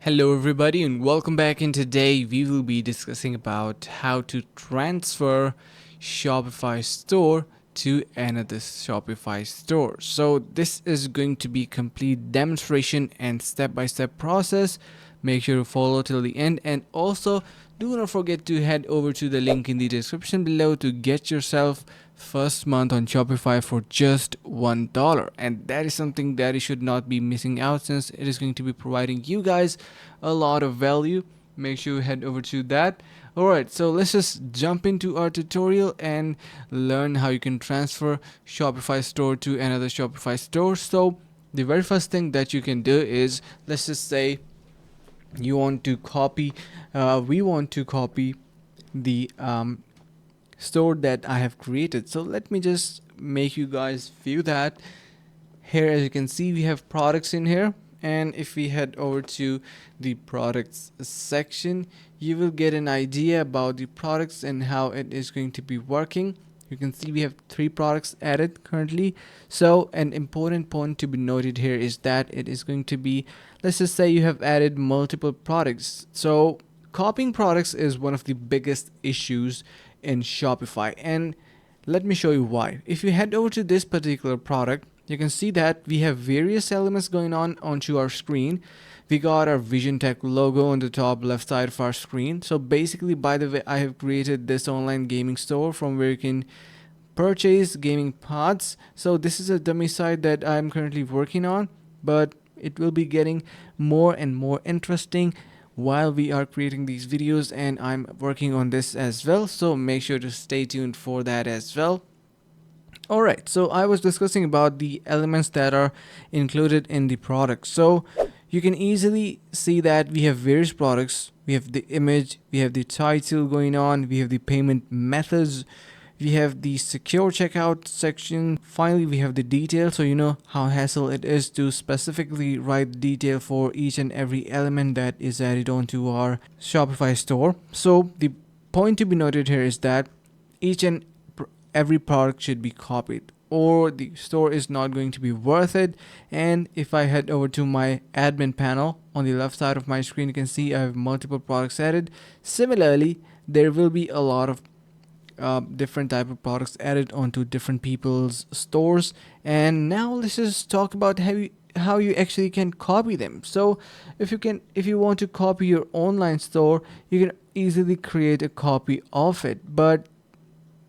Hello everybody and welcome back, and today we will be discussing about how to transfer Shopify store to another Shopify store. So this is going to be complete demonstration and step-by-step process. Make sure to follow till the end, and also do not forget to head over to the link in the description below to get yourself first month on Shopify for just $1. And that is something that you should not be missing out, since it is going to be providing you guys a lot of value. Make sure you head over to that. Alright, so let's just jump into our tutorial and learn how you can transfer Shopify store to another Shopify store. So the very first thing that you can do is, let's just say you want to copy we want to copy the store that I have created. So let me just make you guys view that. Here, as you can see, we have products in here, and if we head over to the products section, you will get an idea about the products and how it is going to be working. You can see we have 3 products added currently. So an important point to be noted here is that it is going to be, let's just say you have added multiple products. So copying products is one of the biggest issues in Shopify, and let me show you why. If you head over to this particular product, you can see that we have various elements going on onto our screen. We got our Vision Tech logo on the top left side of our screen. So basically, by the way, I have created this online gaming store from where you can purchase gaming pods. So this is a dummy site that I'm currently working on, but it will be getting more and more interesting while we are creating these videos, and I'm working on this as well, so make sure to stay tuned for that as well. Alright, so I was discussing about the elements that are included in the product. So you can easily see that we have various products. We have the image, we have the title going on, we have the payment methods, we have the secure checkout section. Finally, we have the detail, so you know how hassle it is to specifically write detail for each and every element that is added onto our Shopify store. So the point to be noted here is that each and every product should be copied, or the store is not going to be worth it. And if I head over to my admin panel on the left side of my screen, you can see I have multiple products added. Similarly, there will be a lot of different type of products added onto different people's stores. And now let's just talk about how you actually can copy them. So if you want to copy your online store, you can easily create a copy of it. But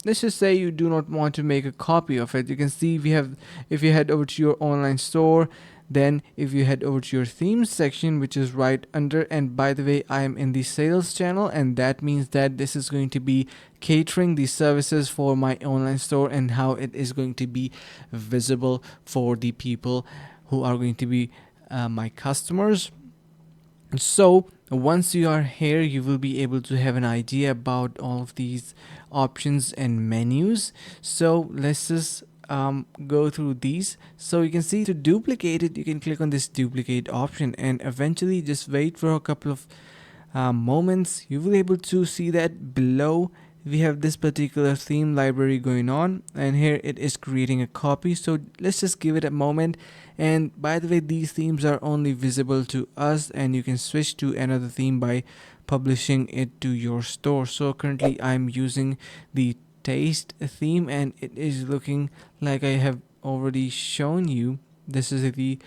let's just say you do not want to make a copy of it. You can see we have, if you head over to your online store, then if you head over to your themes section, which is right under, and by the way, I am in the sales channel, and that means that this is going to be catering the services for my online store and how it is going to be visible for the people who are going to be my customers. So once you are here, you will be able to have an idea about all of these options and menus. So let's just go through these. So you can see, to duplicate it, you can click on this duplicate option, and eventually just wait for a couple of moments. You will be able to see that below we have this particular theme library going on, and here it is creating a copy. So let's just give it a moment. And by the way, these themes are only visible to us, and you can switch to another theme by publishing it to your store. So currently I'm using the taste theme, and it is looking like I have already shown you. This is the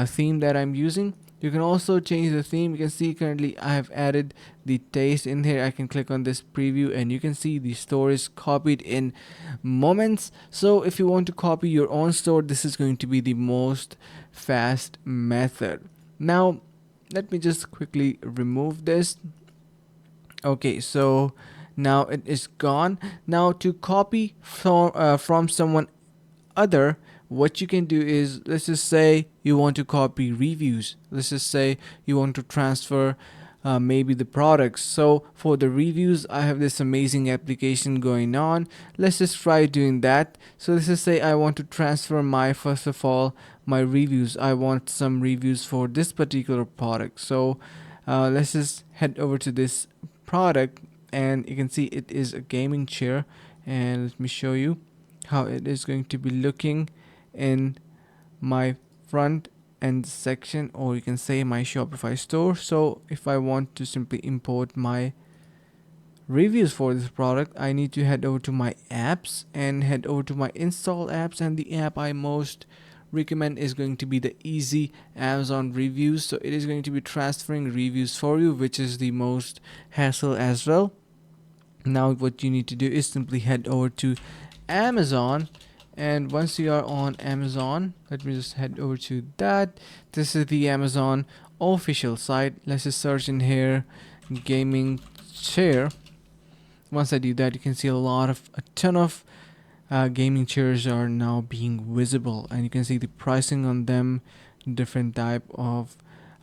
theme that I'm using. You can also change the theme. You can see currently I have added the taste in here. I can click on this preview, and you can see the store is copied in moments. So if you want to copy your own store, this is going to be the most fast method. Now let me just quickly remove this. Okay, so now it is gone. Now to copy from someone other, what you can do is, let's just say you want to copy reviews. Let's just say you want to transfer maybe the products. So for the reviews, I have this amazing application going on. Let's just try doing that. So let's just say I want to transfer my, first of all, my reviews. I want some reviews for this particular product. So let's just head over to this product, and you can see it is a gaming chair. And let me show you how it is going to be looking in my front end section, or you can say my Shopify store. So if I want to simply import my reviews for this product, I need to head over to my apps and head over to my install apps, and the app I most recommend is going to be the easy Amazon reviews. So it is going to be transferring reviews for you, which is the most hassle as well. Now what you need to do is simply head over to Amazon, and once you are on Amazon, let me just head over to that. This is the Amazon official site. Let's just search in here gaming chair. Once I do that, you can see a ton of gaming chairs are now being visible, and you can see the pricing on them, different type of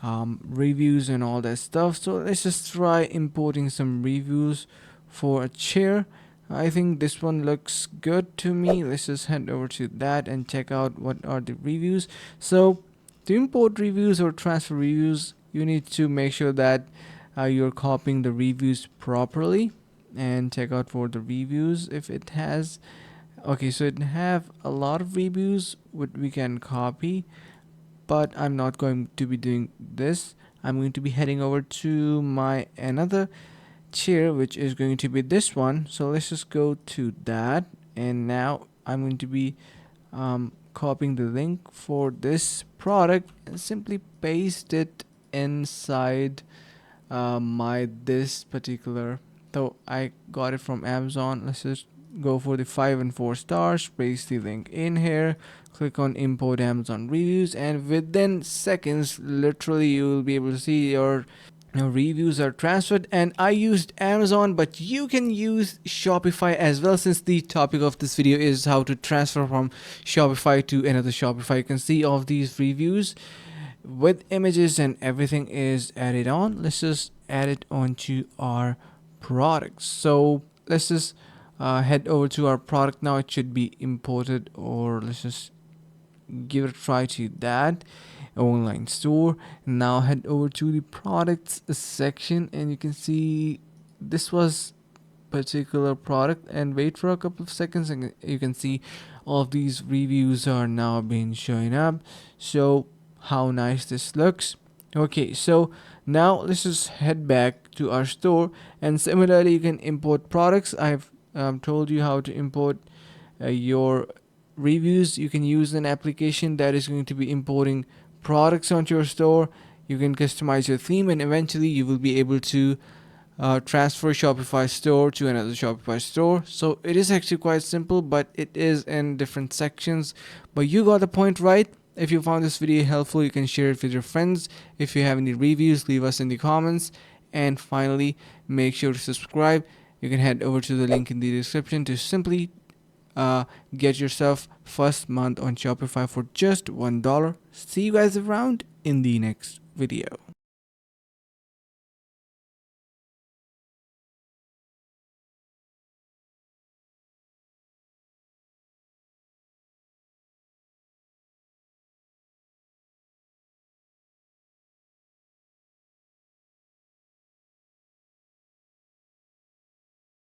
reviews and all that stuff. So let's just try importing some reviews for a chair. I think this one looks good to me. Let's just head over to that and check out what are the reviews. So to import reviews or transfer reviews, you need to make sure that you're copying the reviews properly, and check out for the reviews if it has. Okay, so it have a lot of reviews what we can copy, but I'm not going to be doing this. I'm going to be heading over to my another chair, which is going to be this one. So let's just go to that, and now I'm going to be copying the link for this product and simply paste it inside my this particular. So I got it from Amazon. Let's just go for the 5 and 4 stars, paste the link in here, click on import Amazon reviews, and within seconds, literally, you will be able to see your reviews are transferred. And I used Amazon, but you can use Shopify as well, since the topic of this video is how to transfer from Shopify to another Shopify. You can see all of these reviews with images and everything is added on. Let's just add it onto our products. So let's just head over to our product now. It should be imported, or let's just give it a try to that online store. Now head over to the products section, and you can see this was particular product, and wait for a couple of seconds and you can see all of these reviews are now being showing up. So how nice this looks. Okay, so now let's just head back to our store, and similarly you can import products. I've told you how to import your reviews. You can use an application that is going to be importing products onto your store. You can customize your theme, and eventually you will be able to transfer Shopify store to another Shopify store. So it is actually quite simple, but it is in different sections. But you got the point, right? If you found this video helpful, you can share it with your friends. If you have any reviews, leave us in the comments. And finally, make sure to subscribe. You can head over to the link in the description to simply get yourself first month on Shopify for just $1. See you guys around in the next video.